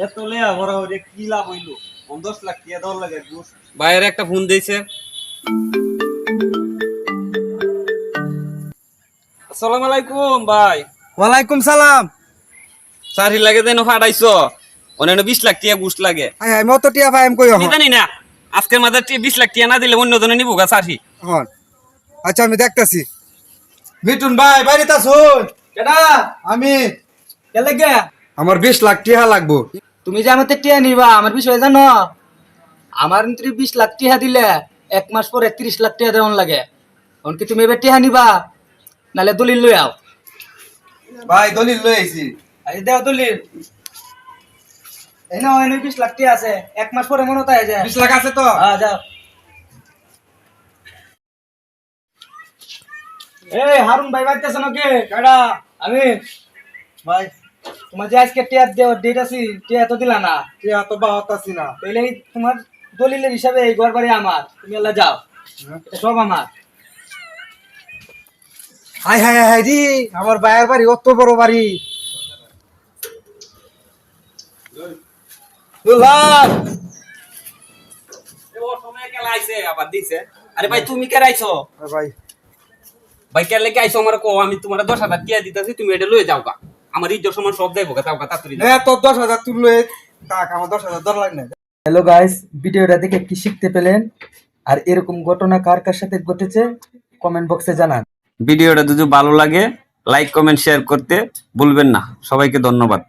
এত লেয়া বড় ওরে কি লাভ হইলো 10 লাখ টাকা দেওয়ার লাগে ঘুষ বাইরে একটা ফোন দিয়েছে। আসসালামু আলাইকুম ভাই। ওয়ালাইকুম সালাম। সারি লাগে দেন ফাটাইছো অনেন 20 লাখ টাকা ঘুষ লাগে। হাই হাই মত টিয়া ভাই আমি কই আমি জানি না আজকের মাঝে 20 লাখ টাকা না দিলে অন্য জনে নিবো গা সারি। হন। আচ্ছা আমি দেখতাছি। মিঠুন ভাই বাড়িতে আছুন? কেডা? আমি কে লাগে? আমার 20 লাখ টাকা লাগবো। তুমি যে আমাদের টিয়া নিবা আমার বিষয় জানো? আমার 20 লাখ টিয়া দিলে 1 মাস পরে 30 লাখ টিয়া দেওয়ান লাগে। এখন কি তুমি এবার টিয়া নিবা নালে দলিল লই আও? ভাই দলিল লই আইছি। আই দেও দলিল। এই না 20 লাখ টিয়া আছে 1 মাস পরে মনে তাই যায়। 20 লাখ আছে তো? হ্যাঁ যাও। এই হারুন ভাই বাইতেছ নাকি? কেডা? আমি ভাই তোমার যে আজকে টিয়া দেও ডেট আছে টিয়া তো দিলা না। টিয়া তো বাহতাছি না। তাইলে তোমার দলিলের হিসাবে এই ঘর বাড়ি আমার তুমি আল্লাহ যাও এটা সব আমার। হাই হাই হাই রে আমার ভাইয়ের বাড়ি অত বড় বাড়ি। দুলাল এ ও সময় কেলা আইছে আবার দিছে। আরে ভাই তুমি কে রাইছো? ভাই ভাই কে লাগে আইছো আমার কো আমি তোমারে 10,000 টাকা দিতাছি তুমি এটা লয়ে যাও গা। আমার ইজ্জত সম্মান সব যাইবো গা যাও গা তাড়াতাড়ি যাও। এ তো 10,000 তুই লই কাক আমার 10,000 দর লাগ না। হ্যালো গাইস, ভিডিওটা দেখে কি শিখতে পেলেন আর এরকম ঘটনা কার কার সাথে ঘটেছে কমেন্ট বক্সে জানান। ভিডিওটা যদি ভালো লাগে লাইক কমেন্ট শেয়ার করতে ভুলবেন না। সবাইকে ধন্যবাদ।